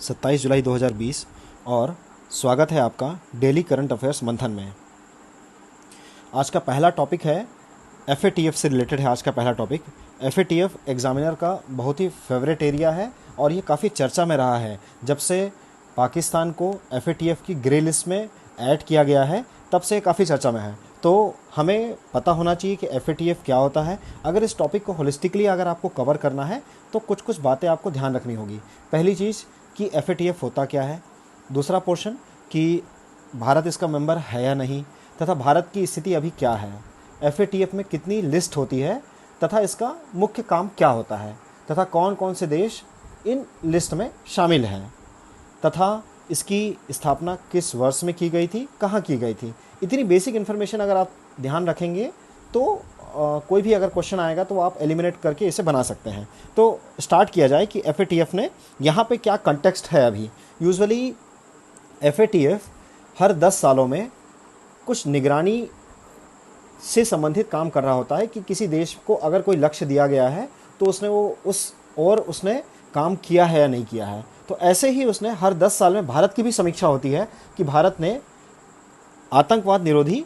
27 जुलाई 2020 और स्वागत है आपका डेली करंट अफेयर्स मंथन में। आज का पहला टॉपिक है एफएटीएफ से रिलेटेड है। आज का पहला टॉपिक एफएटीएफ एग्जामिनर का बहुत ही फेवरेट एरिया है और ये काफ़ी चर्चा में रहा है। जब से पाकिस्तान को एफएटीएफ की ग्रे लिस्ट में ऐड किया गया है तब से काफ़ी चर्चा में है, तो हमें पता होना चाहिए कि एफएटीएफ क्या होता है। अगर इस टॉपिक को होलिस्टिकली अगर आपको कवर करना है तो कुछ कुछ बातें आपको ध्यान रखनी होगी। पहली चीज़ कि एफएटीएफ होता क्या है, दूसरा पोर्शन कि भारत इसका मेंबर है या नहीं, तथा भारत की स्थिति अभी क्या है, एफएटीएफ में कितनी लिस्ट होती है तथा इसका मुख्य काम क्या होता है, तथा कौन कौन से देश इन लिस्ट में शामिल हैं, तथा इसकी स्थापना किस वर्ष में की गई थी, कहाँ की गई थी। इतनी बेसिक इन्फॉर्मेशन अगर आप ध्यान रखेंगे तो कोई भी अगर क्वेश्चन आएगा तो आप एलिमिनेट करके इसे बना सकते हैं। तो स्टार्ट किया जाए कि एफएटीएफ ने यहाँ पे क्या कंटेक्स्ट है। अभी यूजुअली एफएटीएफ हर 10 सालों में कुछ निगरानी से संबंधित काम कर रहा होता है कि किसी देश को अगर कोई लक्ष्य दिया गया है तो उसने काम किया है या नहीं किया है। तो ऐसे ही उसने हर 10 साल में भारत की भी समीक्षा होती है कि भारत ने आतंकवाद निरोधी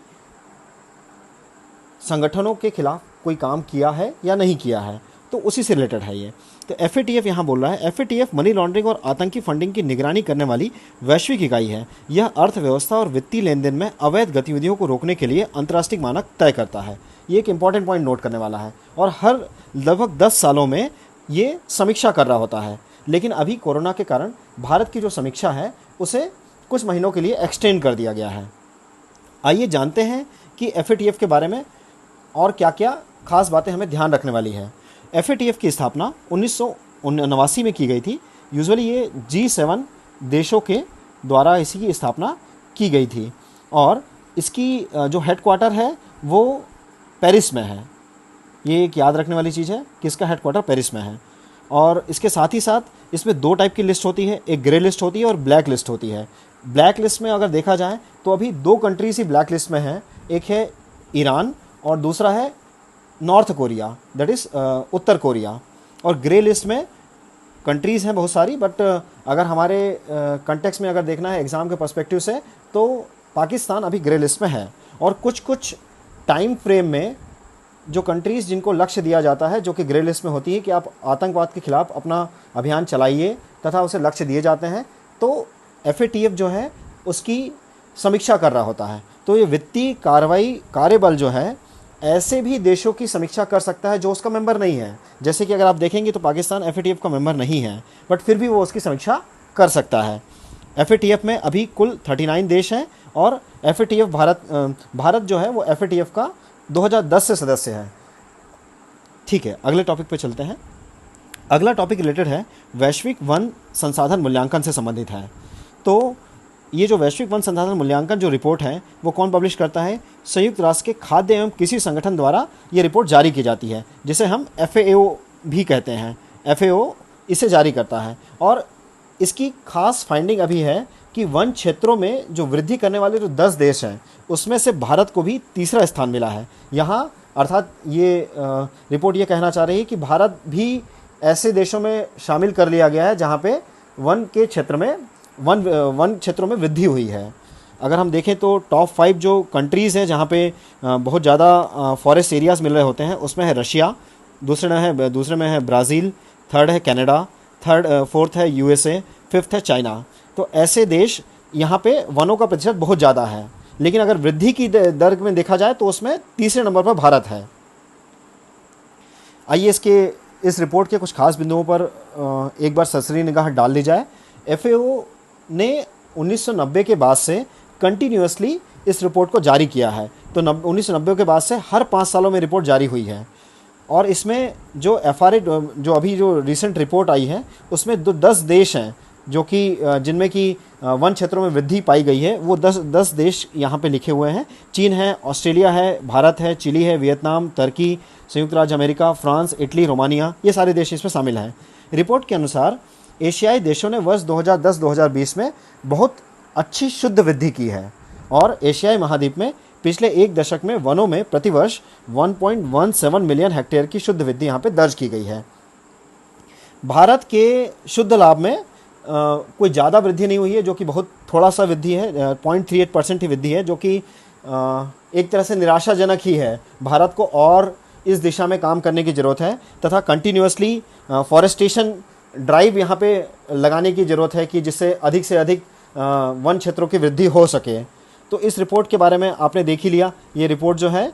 संगठनों के खिलाफ कोई काम किया है या नहीं किया है, तो उसी से रिलेटेड है ये। तो एफएटीएफ यहाँ बोल रहा है, एफएटीएफ मनी लॉन्ड्रिंग और आतंकी फंडिंग की निगरानी करने वाली वैश्विक इकाई है। यह अर्थव्यवस्था और वित्तीय लेन देन में अवैध गतिविधियों को रोकने के लिए अंतर्राष्ट्रीय मानक तय करता है। ये एक इंपॉर्टेंट पॉइंट नोट करने वाला है और हर लगभग 10 सालों में ये समीक्षा कर रहा होता है। लेकिन अभी कोरोना के कारण भारत की जो समीक्षा है उसे कुछ महीनों के लिए एक्सटेंड कर दिया गया है। आइए जानते हैं कि एफएटीएफ के बारे में और क्या क्या खास बातें हमें ध्यान रखने वाली है। एफएटीएफ की स्थापना 1989 में की गई थी। यूजुअली ये G7 देशों के द्वारा इसकी स्थापना की गई थी और इसकी जो हेडक्वार्टर है वो पेरिस में है। ये एक याद रखने वाली चीज़ है कि इसका हेडक्वार्टर पेरिस में है। और इसके साथ ही साथ इसमें 2 टाइप की लिस्ट होती है, एक ग्रे लिस्ट होती है और ब्लैक लिस्ट होती है। ब्लैक लिस्ट में अगर देखा जाए तो अभी 2 कंट्रीज ही ब्लैक लिस्ट में हैं, एक है ईरान और दूसरा है north Korea, that is Uttar Korea. और ग्रे लिस्ट में कंट्रीज़ हैं बहुत सारी, बट अगर हमारे कंटेक्स्ट में अगर देखना है एग्ज़ाम के पर्सपेक्टिव से तो पाकिस्तान अभी ग्रे लिस्ट में है। और कुछ कुछ टाइम फ्रेम में जो कंट्रीज़ जिनको लक्ष्य दिया जाता है जो कि ग्रे लिस्ट में होती है कि आप आतंकवाद के खिलाफ अपना अभियान चलाइए तथा उसे लक्ष्य दिए जाते हैं, तो एफएटीएफ जो है उसकी समीक्षा कर रहा होता है। तो ये वित्तीय कार्रवाई कार्यबल जो है ऐसे भी देशों की समीक्षा कर सकता है जो उसका मेंबर नहीं है। जैसे कि अगर आप देखेंगे तो पाकिस्तान एफएटीएफ का मेंबर नहीं है, बट फिर भी वो उसकी समीक्षा कर सकता है। एफएटीएफ में अभी कुल 39 देश हैं और एफएटीएफ भारत जो है वो एफएटीएफ का 2010 से सदस्य है। ठीक है, अगले टॉपिक पे चलते हैं। अगला टॉपिक रिलेटेड है वैश्विक वन संसाधन मूल्यांकन से संबंधित है। तो ये जो वैश्विक वन संसाधन मूल्यांकन जो रिपोर्ट है वो कौन पब्लिश करता है? संयुक्त राष्ट्र के खाद्य एवं कृषि संगठन द्वारा ये रिपोर्ट जारी की जाती है, जिसे हम FAO भी कहते हैं। FAO इसे जारी करता है और इसकी खास फाइंडिंग अभी है कि वन क्षेत्रों में जो वृद्धि करने वाले जो 10 देश हैं उसमें से भारत को भी तीसरा स्थान मिला है। यहाँ अर्थात ये रिपोर्ट ये कहना चाह रही है कि भारत भी ऐसे देशों में शामिल कर लिया गया है जहाँ पे वन क्षेत्रों में वृद्धि हुई है। अगर हम देखें तो टॉप 5 जो कंट्रीज़ हैं जहाँ पे बहुत ज़्यादा फॉरेस्ट एरियाज़ मिल रहे होते हैं उसमें है रशिया, दूसरे में है ब्राज़ील, थर्ड है कनाडा, फोर्थ है USA, फिफ्थ है चाइना। तो ऐसे देश यहाँ पे वनों का प्रतिशत बहुत ज़्यादा है, लेकिन अगर वृद्धि की दर में देखा जाए तो उसमें तीसरे नंबर पर भारत है। आइए इस रिपोर्ट के कुछ खास बिंदुओं पर एक बार सरसरी निगाह डाल ली जाए। FAO ने 1990 के बाद से कंटिन्यूसली इस रिपोर्ट को जारी किया है। तो 1990 के बाद से हर 5 सालों में रिपोर्ट जारी हुई है और इसमें जो FRA जो अभी जो रिसेंट रिपोर्ट आई है उसमें 10 देश हैं जो कि जिनमें कि वन क्षेत्रों में वृद्धि पाई गई है। वो 10 देश यहाँ पे लिखे हुए हैं। चीन है, ऑस्ट्रेलिया है, भारत है, चिली है, वियतनाम, तुर्की, संयुक्त राज्य अमेरिका, फ्रांस, इटली, रोमानिया, ये सारे देश इसमें शामिल हैं। रिपोर्ट के अनुसार एशियाई देशों ने वर्ष 2010-2020 में बहुत अच्छी शुद्ध वृद्धि की है और एशियाई महाद्वीप में पिछले 1 दशक में वनों में प्रतिवर्ष 1.17 मिलियन हेक्टेयर की शुद्ध वृद्धि यहाँ पे दर्ज की गई है। भारत के शुद्ध लाभ में कोई ज़्यादा वृद्धि नहीं हुई है, जो कि बहुत थोड़ा सा वृद्धि है, 0.38% ही वृद्धि है, जो कि एक तरह से निराशाजनक ही है। भारत को और इस दिशा में काम करने की ज़रूरत है तथा कंटिन्यूअसली फॉरेस्टेशन ड्राइव यहाँ पे लगाने की ज़रूरत है कि जिससे अधिक से अधिक वन क्षेत्रों की वृद्धि हो सके। तो इस रिपोर्ट के बारे में आपने देख ही लिया। ये रिपोर्ट जो है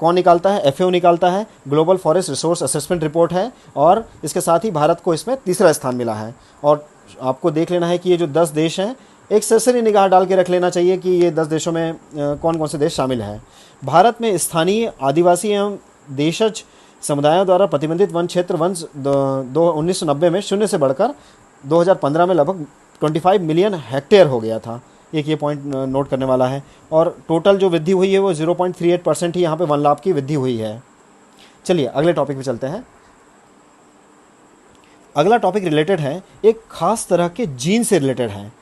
कौन निकालता है? FAO निकालता है, global forest resource assessment report है, और इसके साथ ही भारत को इसमें तीसरा स्थान मिला है। और आपको देख लेना है कि ये जो 10 देश हैं, एक सरसरी निगाह डाल के रख लेना चाहिए कि ये 10 देशों में कौन कौन से देश शामिल हैं। भारत में स्थानीय आदिवासी एवं देशज समुदायों द्वारा प्रतिबंधित वन क्षेत्र वंश 1990 में शून्य से बढ़कर 2015 में लगभग 25 मिलियन हेक्टेयर हो गया था। एक ये पॉइंट नोट करने वाला है। और टोटल जो वृद्धि हुई है वो 0.38% ही यहाँ पे वन लाभ की वृद्धि हुई है। चलिए अगले टॉपिक पे चलते हैं। अगला टॉपिक रिलेटेड है एक खास तरह के जीन से रिलेटेड है।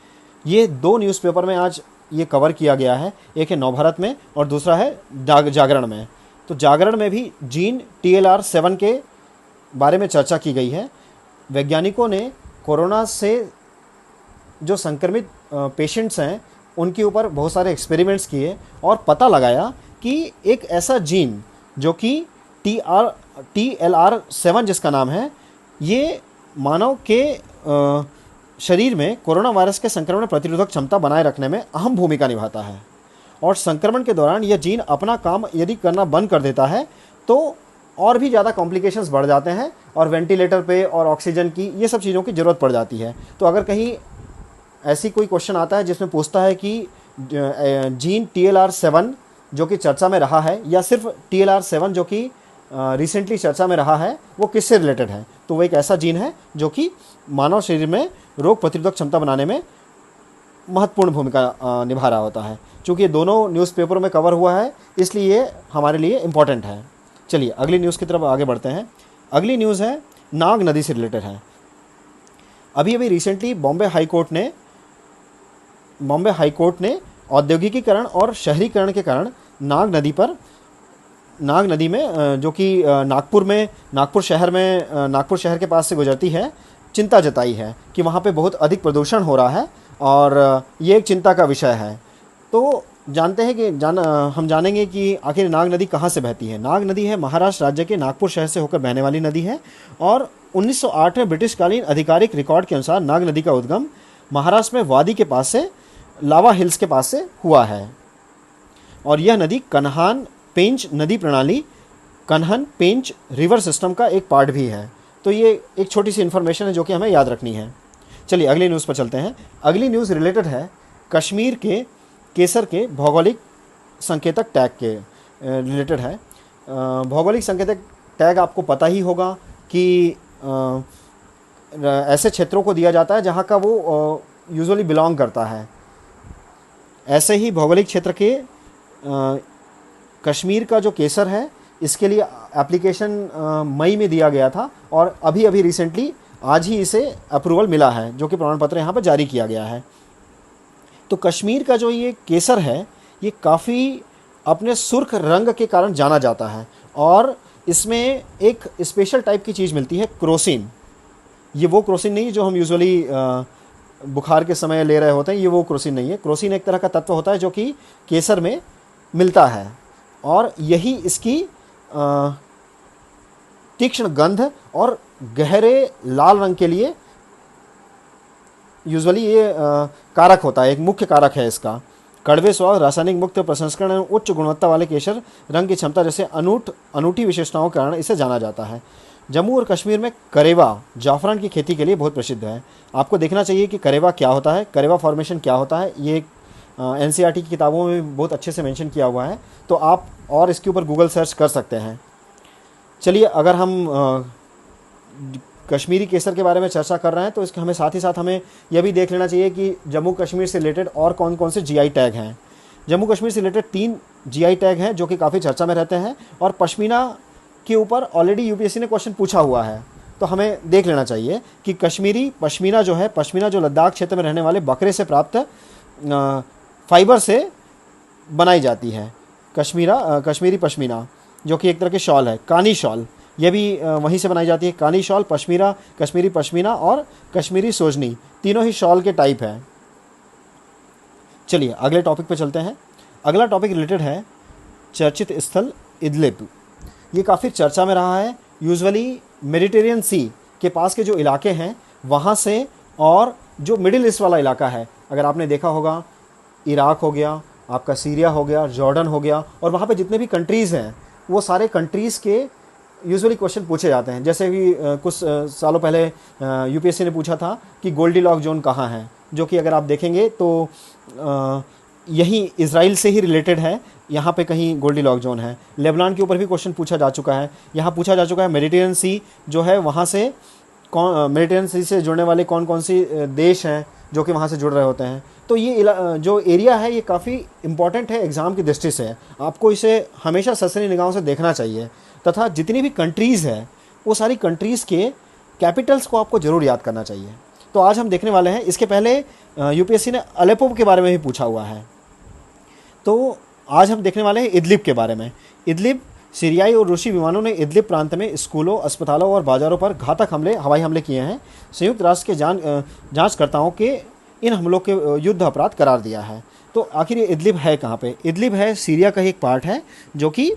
ये 2 न्यूज़पेपर में आज ये कवर किया गया है, एक है नवभारत में और दूसरा है जागरण में। तो जागरण में भी जीन TLR7 के बारे में चर्चा की गई है। वैज्ञानिकों ने कोरोना से जो संक्रमित पेशेंट्स हैं उनके ऊपर बहुत सारे एक्सपेरिमेंट्स किए और पता लगाया कि एक ऐसा जीन जो कि TLR7 जिसका नाम है, ये मानव के शरीर में कोरोना वायरस के संक्रमण प्रतिरोधक क्षमता बनाए रखने में अहम भूमिका निभाता है। और संक्रमण के दौरान यह जीन अपना काम यदि करना बंद कर देता है तो और भी ज़्यादा कॉम्प्लिकेशंस बढ़ जाते हैं और वेंटिलेटर पे और ऑक्सीजन की ये सब चीज़ों की ज़रूरत पड़ जाती है। तो अगर कहीं ऐसी कोई क्वेश्चन आता है जिसमें पूछता है कि जीन TLR7 जो कि चर्चा में रहा है या सिर्फ TLR7 जो कि रिसेंटली चर्चा में रहा है, वो किससे रिलेटेड है, तो वो एक ऐसा जीन है जो कि मानव शरीर में रोग प्रतिरोधक क्षमता बनाने में महत्वपूर्ण भूमिका निभा रहा होता है। चूँकि ये दोनों न्यूज़पेपरों में कवर हुआ है इसलिए ये हमारे लिए इम्पॉर्टेंट है। चलिए अगली न्यूज़ की तरफ आगे बढ़ते हैं। अगली न्यूज़ है नाग नदी से रिलेटेड है। अभी अभी रिसेंटली बॉम्बे हाईकोर्ट ने औद्योगिकीकरण और शहरीकरण के कारण नाग नदी में जो कि नागपुर शहर के पास से गुजरती है, चिंता जताई है कि वहाँ पे बहुत अधिक प्रदूषण हो रहा है और ये एक चिंता का विषय है। तो हम जानेंगे कि आखिर नाग नदी कहाँ से बहती है। नाग नदी है महाराष्ट्र राज्य के नागपुर शहर से होकर बहने वाली नदी है और 1908 में ब्रिटिशकालीन आधिकारिक रिकॉर्ड के अनुसार नाग नदी का उद्गम महाराष्ट्र में वादी के पास से लावा हिल्स के पास से हुआ है। और यह नदी कन्हान पेंच नदी प्रणाली, कन्हन पेंच रिवर सिस्टम का एक पार्ट भी है। तो ये एक छोटी सी इन्फॉर्मेशन है जो कि हमें याद रखनी है। चलिए अगली न्यूज़ पर चलते हैं। अगली न्यूज़ रिलेटेड है कश्मीर के केसर के भौगोलिक संकेतक टैग के रिलेटेड है। भौगोलिक संकेतक टैग आपको पता ही होगा कि ऐसे क्षेत्रों को दिया जाता है जहाँ का वो यूजुअली बिलोंग करता है। ऐसे ही भौगोलिक क्षेत्र के कश्मीर का जो केसर है इसके लिए एप्लीकेशन मई में दिया गया था और अभी रिसेंटली आज ही इसे अप्रूवल मिला है, जो कि प्रमाण पत्र यहाँ पर जारी किया गया है। तो कश्मीर का जो ये केसर है ये काफ़ी अपने सुर्ख रंग के कारण जाना जाता है और इसमें एक स्पेशल टाइप की चीज़ मिलती है, क्रोसिन। ये वो क्रोसिन नहीं जो हम यूजुअली बुखार के समय ले रहे होते हैं, ये वो क्रोसिन नहीं है। क्रोसिन एक तरह का तत्व होता है जो कि केसर में मिलता है और यही इसकी तीक्ष्ण गंध और गहरे लाल रंग के लिए यूजुअली ये कारक होता है, एक मुख्य कारक है इसका। कड़वे स्वाद, रासायनिक मुक्त प्रसंस्करण एवं उच्च गुणवत्ता वाले केसर रंग की क्षमता जैसे अनूठी विशेषताओं के कारण इसे जाना जाता है। जम्मू और कश्मीर में करेवा जाफरान की खेती के लिए बहुत प्रसिद्ध है। आपको देखना चाहिए कि करेवा क्या होता है, करेवा फॉर्मेशन क्या होता है। ये NCERT की किताबों में भी बहुत अच्छे से मेंशन किया हुआ है, तो आप और इसके ऊपर गूगल सर्च कर सकते हैं। चलिए अगर हम कश्मीरी केसर के बारे में चर्चा कर रहे हैं तो इसके हमें साथ ही साथ हमें यह भी देख लेना चाहिए कि जम्मू कश्मीर से रिलेटेड और कौन कौन से GI टैग हैं। जम्मू कश्मीर से रिलेटेड 3 GI टैग हैं जो कि काफ़ी चर्चा में रहते हैं और पश्मीना के ऊपर ऑलरेडी UPSC ने क्वेश्चन पूछा हुआ है, तो हमें देख लेना चाहिए कि कश्मीरी पश्मीना जो लद्दाख क्षेत्र में रहने वाले बकरे से प्राप्त फाइबर से बनाई जाती है। कश्मीरी पश्मीना जो कि एक तरह के शॉल है, कानी शॉल। ये भी वहीं से बनाई जाती है। कानी शॉल, पश्मीना, कश्मीरी पश्मीना और कश्मीरी सोजनी, तीनों ही शॉल के टाइप हैं। चलिए अगले टॉपिक पे चलते हैं। अगला टॉपिक रिलेटेड है चर्चित स्थल इदलिब। ये काफ़ी चर्चा में रहा है। यूजुअली मेडिटेरियन सी के पास के जो इलाके हैं वहाँ से, और जो मिडिल ईस्ट वाला इलाका है, अगर आपने देखा होगा इराक हो गया, आपका सीरिया हो गया, जॉर्डन हो गया, और वहाँ पे जितने भी कंट्रीज़ हैं वो सारे कंट्रीज़ के यूजुअली क्वेश्चन पूछे जाते हैं। जैसे कि कुछ सालों पहले यूपीएससी ने पूछा था कि गोल्डीलॉक जोन कहाँ है, जो कि अगर आप देखेंगे तो यही इज़राइल से ही रिलेटेड है। यहाँ पे कहीं गोल्डीलॉक जोन है। लेबनान के ऊपर भी क्वेश्चन पूछा जा चुका है। यहाँ पूछा जा चुका है मेडिटेरियन सी जो है वहाँ से मेडिटेरियन सी से जुड़ने वाले कौन कौन सी देश हैं जो कि वहाँ से जुड़ रहे होते हैं। तो ये जो एरिया है ये काफ़ी इम्पॉर्टेंट है एग्ज़ाम की दृष्टि से। आपको इसे हमेशा ससरी निगाहों से देखना चाहिए, तथा जितनी भी कंट्रीज़ है वो सारी कंट्रीज़ के कैपिटल्स को आपको ज़रूर याद करना चाहिए। तो आज हम देखने वाले हैं। इसके पहले यूपीएससी ने अलेप्पो के बारे में भी पूछा हुआ है। तो आज हम देखने वाले हैं इदलिब के बारे में। इदलिब, सीरियाई और रूसी विमानों ने इदलिब प्रांत में स्कूलों, अस्पतालों और बाज़ारों पर घातक हवाई हमले किए हैं। संयुक्त राष्ट्र के जांचकर्ताओं के इन हमलों के युद्ध अपराध करार दिया है। तो आखिर ये इदलिब है कहाँ पे? इदलिब है सीरिया का ही एक पार्ट है जो कि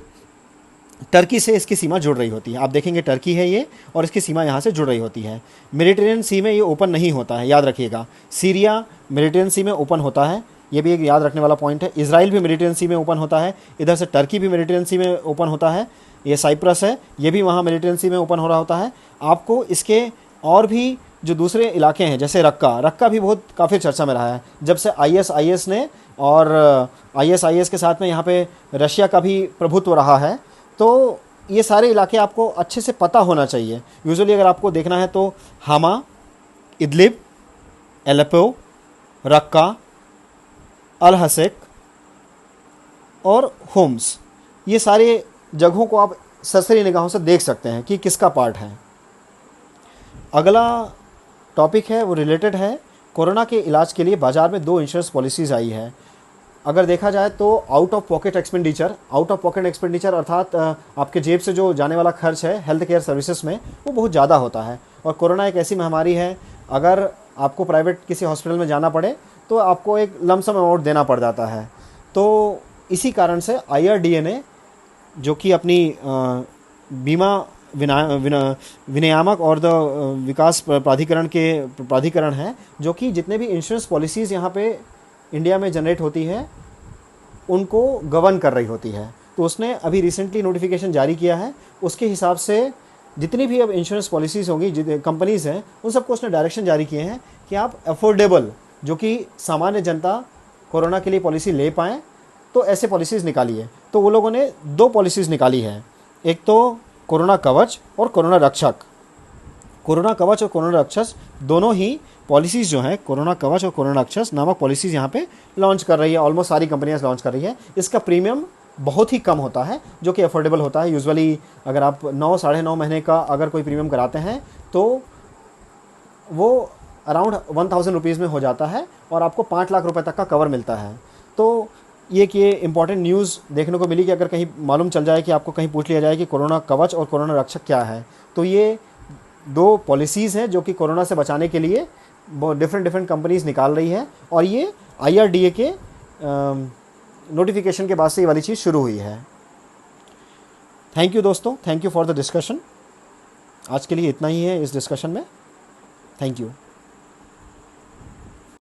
टर्की से इसकी सीमा जुड़ रही होती है। आप देखेंगे टर्की है ये, और इसकी सीमा यहाँ से जुड़ रही होती है। मेडिटेरियन सी में ये ओपन नहीं होता है, याद रखिएगा। सीरिया मेडिटेरियन सी में ओपन होता है, ये भी एक याद रखने वाला पॉइंट है। इजराइल भी मेडिटेरियन सी में ओपन होता है। इधर से टर्की भी मेडिटेरियन सी में ओपन होता है। ये साइप्रस है, ये भी वहाँ मेडिटेरियन सी में ओपन हो रहा होता है। आपको इसके और भी जो दूसरे इलाके हैं जैसे रक्का भी बहुत काफ़ी चर्चा में रहा है जब से आईएस ने, और आईएस के साथ में यहाँ पे रशिया का भी प्रभुत्व रहा है। तो ये सारे इलाके आपको अच्छे से पता होना चाहिए। यूजुअली अगर आपको देखना है तो हामा, इदलिब, एलेप्पो, रक्का, अल हसेक और होम्स, ये सारे जगहों को आप ससरी निगाहों से देख सकते हैं कि किसका पार्ट है। अगला टॉपिक है वो रिलेटेड है कोरोना के इलाज के लिए बाज़ार में 2 इंश्योरेंस पॉलिसीज़ आई है। अगर देखा जाए तो आउट ऑफ पॉकेट एक्सपेंडिचर अर्थात आपके जेब से जो जाने वाला खर्च है हेल्थ केयर सर्विसेज में वो बहुत ज़्यादा होता है। और कोरोना एक ऐसी महामारी है, अगर आपको प्राइवेट किसी हॉस्पिटल में जाना पड़े तो आपको एक लमसम अमाउंट देना पड़ जाता है। तो इसी कारण से IRDA ने, जो कि अपनी बीमा विनियामक और द विकास प्राधिकरण है, जो कि जितने भी इंश्योरेंस पॉलिसीज़ यहाँ पे इंडिया में जनरेट होती है उनको गवर्न कर रही होती है। तो उसने अभी रिसेंटली नोटिफिकेशन जारी किया है। उसके हिसाब से जितनी भी अब इंश्योरेंस पॉलिसीज़ होंगी, जितने कंपनीज़ हैं, उन सबको उसने डायरेक्शन जारी किए हैं कि आप अफोर्डेबल, जो कि सामान्य जनता कोरोना के लिए पॉलिसी ले पाएँ, तो ऐसे पॉलिसीज़ निकालिए। तो वो लोगों ने 2 पॉलिसीज़ निकाली है, एक तो कोरोना कवच और कोरोना रक्षक। कोरोना कवच और कोरोना रक्षक दोनों ही पॉलिसीज़ जो हैं, कोरोना कवच और कोरोना रक्षक नामक पॉलिसीज़ यहाँ पे लॉन्च कर रही है। ऑलमोस्ट सारी कंपनियाँ लॉन्च कर रही है। इसका प्रीमियम बहुत ही कम होता है, जो कि अफोर्डेबल होता है। यूजुअली अगर आप 9 साढ़े 9 महीने का अगर कोई प्रीमियम कराते हैं तो वो अराउंड 1000 रुपीज़ में हो जाता है और आपको 5 लाख रुपए तक का कवर मिलता है। तो ये कि इम्पॉर्टेंट न्यूज़ देखने को मिली कि अगर कहीं मालूम चल जाए कि आपको कहीं पूछ लिया जाए कि कोरोना कवच और कोरोना रक्षक क्या है, तो ये 2 पॉलिसीज़ हैं जो कि कोरोना से बचाने के लिए डिफरेंट कंपनीज़ निकाल रही है। और ये IRDA के नोटिफिकेशन के बाद से ये वाली चीज़ शुरू हुई है। थैंक यू दोस्तों, thank you for the discussion. आज के लिए इतना ही है इस डिस्कशन में। Thank you.